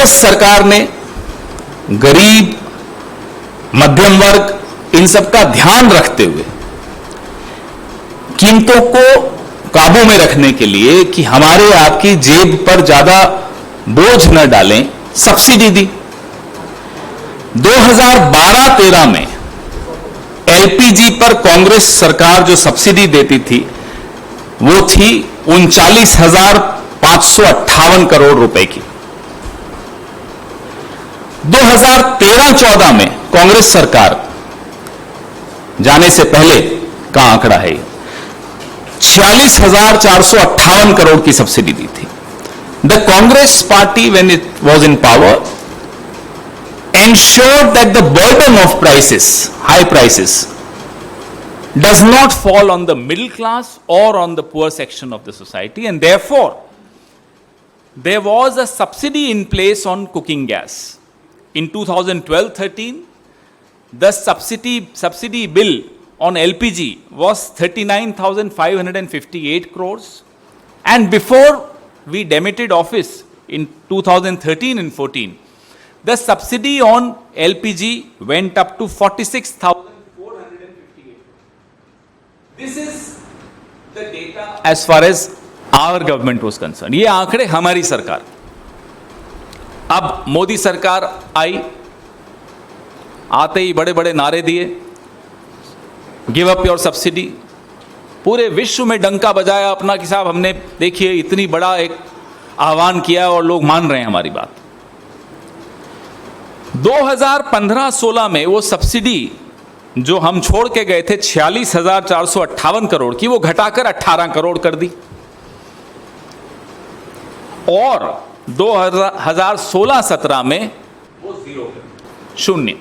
कांग्रेस सरकार ने गरीब, मध्यम वर्ग, इन सब का ध्यान रखते हुए कीमतों को काबू में रखने के लिए कि हमारे आपकी जेब पर ज्यादा बोझ न डालें, सब्सिडी दी। 2012-13 में एलपीजी पर कांग्रेस सरकार जो सब्सिडी देती थी वो थी 39,558 करोड़ रुपए की। 2013-14 में कांग्रेस सरकार जाने से पहले का आंकड़ा है, 46,458 करोड़ की सब्सिडी दी थी। The Congress party when it was in power ensured that the burden of prices, high prices, does not fall on the middle class or on the poor section of the society, and therefore there was a subsidy in place on cooking gas. In 2012-13, the subsidy bill on LPG was 39,558 crores, and before we demitted office in 2013 and 14, the subsidy on LPG went up to 46,458. This is the data as far as our government was concerned. ये आंकड़े हमारी सरकार। अब मोदी सरकार आई, आते ही बड़े बड़े नारे दिए, गिव अप योर सब्सिडी, पूरे विश्व में डंका बजाया अपना कि साहब हमने देखिए इतनी बड़ा एक आह्वान किया और लोग मान रहे हैं हमारी बात। 2015-16 में वो सब्सिडी जो हम छोड़ के गए थे 46,458 करोड़ की, वो घटाकर 18 करोड़ कर दी, और 2016-17 में वो जीरो, शून्य।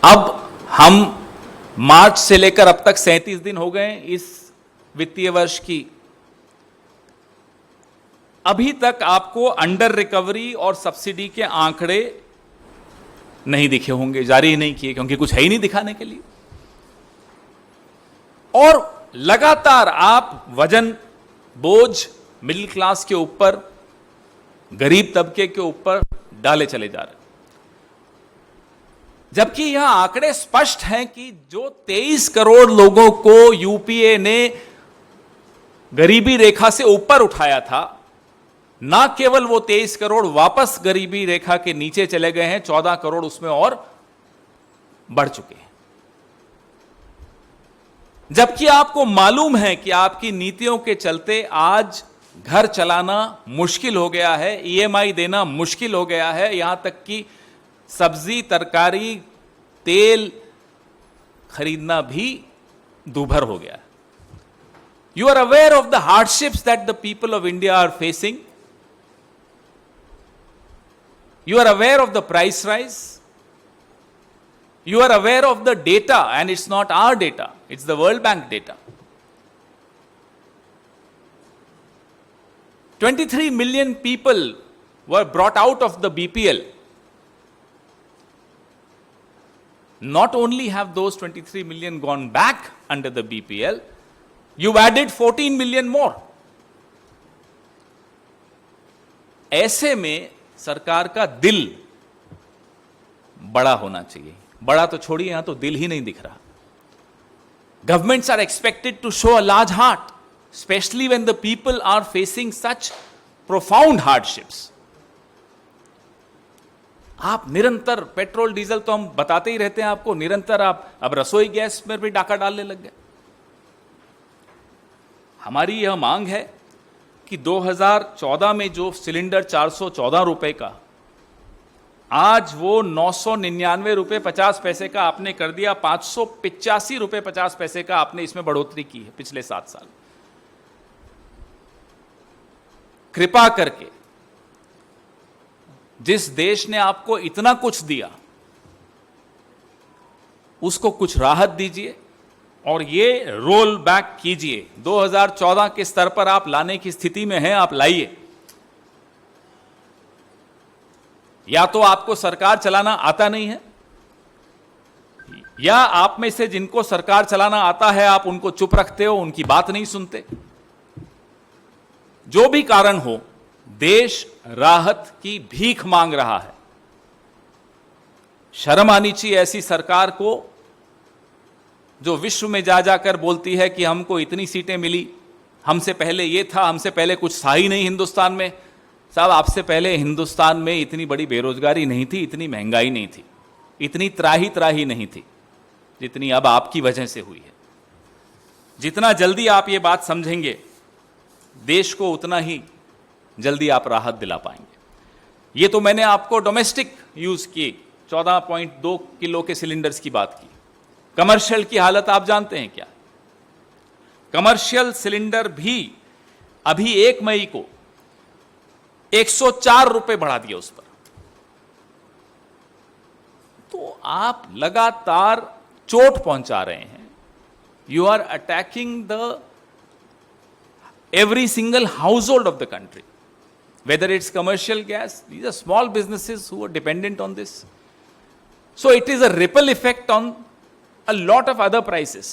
अब हम मार्च से लेकर अब तक 37 दिन हो गए इस वित्तीय वर्ष की, अभी तक आपको अंडर रिकवरी और सब्सिडी के आंकड़े नहीं दिखे होंगे, जारी ही नहीं किए, क्योंकि कुछ है ही नहीं दिखाने के लिए। और लगातार आप वजन, बोझ मिडिल क्लास के ऊपर, गरीब तबके के ऊपर डाले चले जा रहे, जबकि यह आंकड़े स्पष्ट हैं कि जो 23 करोड़ लोगों को यूपीए ने गरीबी रेखा से ऊपर उठाया था, ना केवल वो 23 करोड़ वापस गरीबी रेखा के नीचे चले गए हैं, 14 करोड़ उसमें और बढ़ चुके हैं। जबकि आपको मालूम है कि आपकी नीतियों के चलते आज घर चलाना मुश्किल हो गया है, ईएमआई देना मुश्किल हो गया है, यहां तक कि सब्जी, तरकारी, तेल खरीदना भी दूभर हो गया है। You are aware of the hardships that the people of India are facing. You are aware of the price rise. You are aware of the data, and it's not our data, it's the World Bank data. 23 million people were brought out of the BPL. Not only have those 23 million gone back under the BPL, you've added 14 million more. ऐसे में सरकार का दिल बड़ा होना चाहिए। बड़ा तो छोड़िए, यहां तो दिल ही नहीं दिख रहा। Governments are expected to show a large heart, especially when the people are facing such profound hardships. आप निरंतर पेट्रोल डीजल तो हम बताते ही रहते हैं आपको, निरंतर आप अब रसोई गैस में भी डाका डालने लग गए। हमारी यह मांग है कि 2014 में जो सिलेंडर 414 रुपए का, आज वो 999 रुपए 50 पैसे का आपने कर दिया, 585 रुपए 50 पैसे का आपने इसमें बढ़ोतरी की है पिछले 7 साल। कृपा करके जिस देश ने आपको इतना कुछ दिया उसको कुछ राहत दीजिए और ये रोल बैक कीजिए। 2014 के स्तर पर आप लाने की स्थिति में हैं, आप लाइए। या तो आपको सरकार चलाना आता नहीं है, या आप में से जिनको सरकार चलाना आता है आप उनको चुप रखते हो, उनकी बात नहीं सुनते। जो भी कारण हो, देश राहत की भीख मांग रहा है। शर्म आनी चाहिए ऐसी सरकार को जो विश्व में जा जाकर बोलती है कि हमको इतनी सीटें मिली, हमसे पहले ये था, हमसे पहले कुछ था ही नहीं हिंदुस्तान में। साहब, आपसे पहले हिंदुस्तान में इतनी बड़ी बेरोजगारी नहीं थी, इतनी महंगाई नहीं थी, इतनी त्राही त्राही नहीं थी जितनी अब आपकी वजह से हुई है। जितना जल्दी आप ये बात समझेंगे, देश को उतना ही जल्दी आप राहत दिला पाएंगे। ये तो मैंने आपको डोमेस्टिक यूज की 14.2 किलो के सिलेंडर्स की बात की। कमर्शियल की हालत आप जानते हैं क्या? कमर्शियल सिलेंडर भी अभी 1 मई को 104 रुपए बढ़ा दिया उस पर। तो आप लगातार चोट पहुंचा रहे हैं। You are attacking the every single household of the country, whether it's commercial gas. These are small businesses who are dependent on this. So it is a ripple effect on a lot of other prices.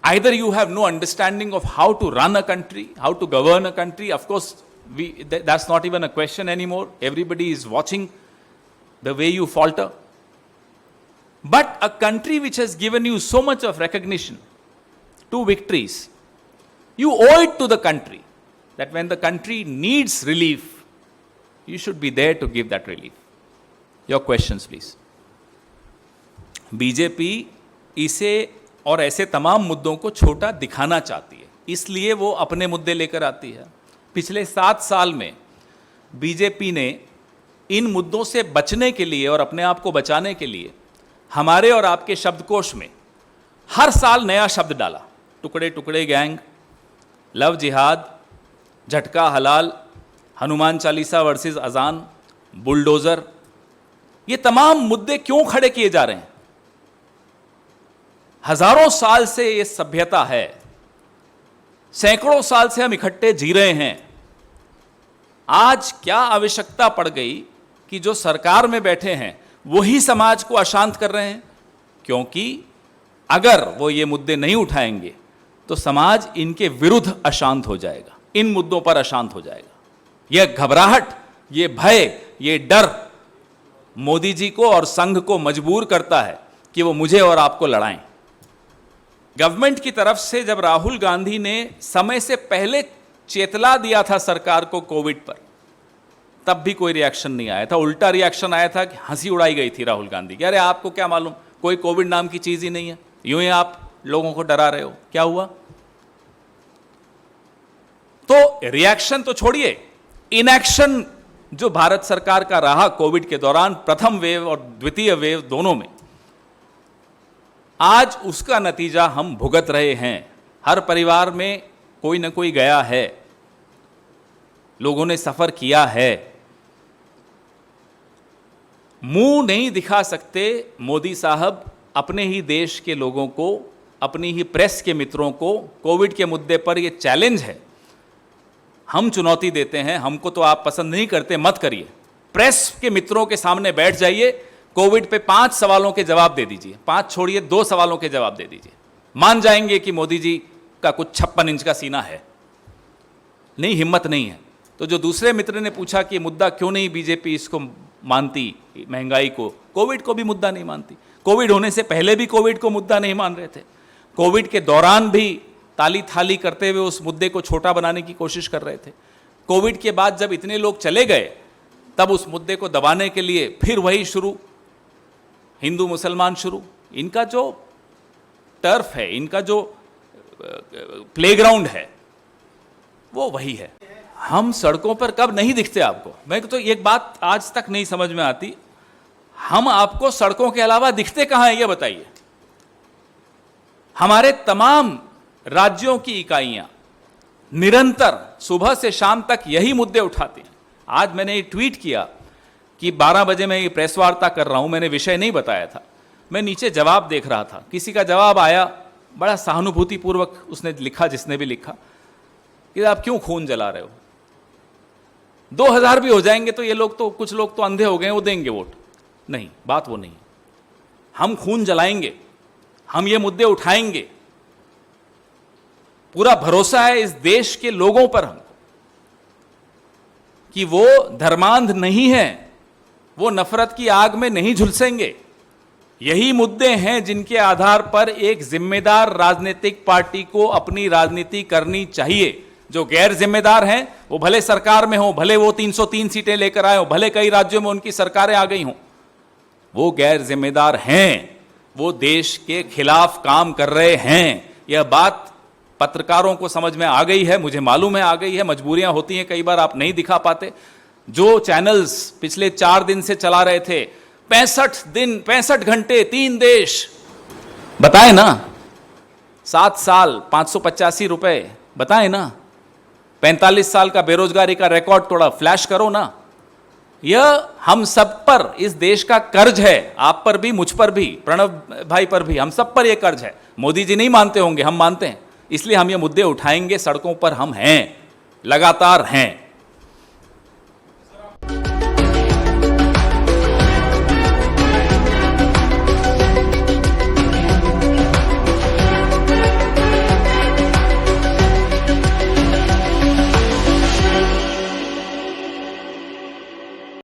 Either you have no understanding of how to run a country, how to govern a country. Of course, that's not even a question anymore. Everybody is watching the way you falter. But a country which has given you so much of recognition, 2 victories, you owe it to the country that when the country needs relief, you should be there to give that relief. Your questions, please. BJP इसे और ऐसे तमाम मुद्दों को छोटा दिखाना चाहती है, इसलिए वो अपने मुद्दे लेकर आती है। पिछले 7 साल में बीजेपी ने इन मुद्दों से बचने के लिए और अपने आप को बचाने के लिए हमारे और आपके शब्दकोश में हर साल नया शब्द डाला। टुकड़े टुकड़े गैंग, लव जिहाद, झटका हलाल, हनुमान चालीसा वर्सेस अजान, बुलडोजर, ये तमाम मुद्दे क्यों खड़े किए जा रहे हैं? हजारों साल से ये सभ्यता है, सैकड़ों साल से हम इकट्ठे जी रहे हैं। आज क्या आवश्यकता पड़ गई कि जो सरकार में बैठे हैं वही समाज को अशांत कर रहे हैं? क्योंकि अगर वो ये मुद्दे नहीं उठाएंगे तो समाज इनके विरुद्ध अशांत हो जाएगा, इन मुद्दों पर अशांत हो जाएगा। यह घबराहट, ये भय, ये डर मोदी जी को और संघ को मजबूर करता है कि वो मुझे और आपको लड़ाएं। गवर्नमेंट की तरफ से जब राहुल गांधी ने समय से पहले चेतला दिया था सरकार को कोविड पर, तब भी कोई रिएक्शन नहीं आया था। उल्टा रिएक्शन आया था कि हंसी उड़ाई गई थी राहुल गांधी की। अरे आपको क्या मालूम, कोई कोविड नाम की चीज ही नहीं है, यूं ही आप लोगों को डरा रहे हो। क्या हुआ? तो रिएक्शन तो छोड़िए, इनएक्शन जो भारत सरकार का रहा कोविड के दौरान, प्रथम वेव और द्वितीय वेव दोनों में, आज उसका नतीजा हम भुगत रहे हैं। हर परिवार में कोई ना कोई गया है, लोगों ने सफर किया है। मुंह नहीं दिखा सकते मोदी साहब अपने ही देश के लोगों को, अपनी ही प्रेस के मित्रों को। कोविड के मुद्दे पर यह चैलेंज है, हम चुनौती देते हैं। हमको तो आप पसंद नहीं करते, मत करिए। प्रेस के मित्रों के सामने बैठ जाइए, कोविड पे 5 सवालों के जवाब दे दीजिए, 5 छोड़िए 2 सवालों के जवाब दे दीजिए। मान जाएंगे कि मोदी जी का कुछ 56 इंच का सीना है। नहीं, हिम्मत नहीं है। तो जो दूसरे मित्र ने पूछा कि मुद्दा क्यों नहीं बीजेपी इसको मानती, महंगाई को, कोविड को भी मुद्दा नहीं मानती। कोविड होने से पहले भी कोविड को मुद्दा नहीं मान रहे थे, कोविड के दौरान भी ताली थाली करते हुए उस मुद्दे को छोटा बनाने की कोशिश कर रहे थे। कोविड के बाद जब इतने लोग चले गए, तब उस मुद्दे को दबाने के लिए फिर वही शुरू, हिंदू मुसलमान शुरू। इनका जो टर्फ है, इनका जो प्लेग्राउंड है, वो वही है। हम सड़कों पर कब नहीं दिखते आपको? मैं तो एक बात आज तक नहीं समझ में आती, हम आपको सड़कों के अलावा दिखते कहां हैं, ये बताइए। हमारे तमाम राज्यों की इकाइयां निरंतर सुबह से शाम तक यही मुद्दे उठाती हैं। आज मैंने ये ट्वीट किया कि 12 बजे मैं ये प्रेस वार्ता कर रहा हूं, मैंने विषय नहीं बताया था। मैं नीचे जवाब देख रहा था, किसी का जवाब आया, बड़ा सहानुभूतिपूर्वक उसने लिखा, जिसने भी लिखा, कि आप क्यों खून जला रहे हो, 2000 भी हो जाएंगे तो ये लोग तो, कुछ लोग तो अंधे हो गए, वो देंगे वोट। नहीं, बात वो नहीं। हम खून जलाएंगे, हम ये मुद्दे उठाएंगे। पूरा भरोसा है इस देश के लोगों पर हमको कि वो धर्मांध नहीं है, वो नफरत की आग में नहीं झुलसेंगे। यही मुद्दे हैं जिनके आधार पर एक जिम्मेदार राजनीतिक पार्टी को अपनी राजनीति करनी चाहिए। जो गैर जिम्मेदार हैं वो भले सरकार में हो, भले वो 303 सीटें लेकर आए हो, भले कई राज्यों में उनकी सरकारें आ गई हों, वो गैर जिम्मेदार हैं, वो देश के खिलाफ काम कर रहे हैं। यह बात पत्रकारों को समझ में आ गई है, मुझे मालूम है आ गई है, मजबूरियां होती हैं, कई बार आप नहीं दिखा पाते। जो चैनल्स पिछले 4 दिन से चला रहे थे, 65 दिन 65 घंटे 3 देश, बताए ना, 7 साल 585 रुपए, बताए ना, 45 साल का बेरोजगारी का रिकॉर्ड तोड़ा, फ्लैश करो ना। यह हम सब पर इस देश का कर्ज है, आप पर भी, मुझ पर भी, प्रणव भाई पर भी, हम सब पर यह कर्ज है। मोदी जी नहीं मानते होंगे, हम मानते हैं, इसलिए हम ये मुद्दे उठाएंगे, सड़कों पर हम हैं, लगातार हैं।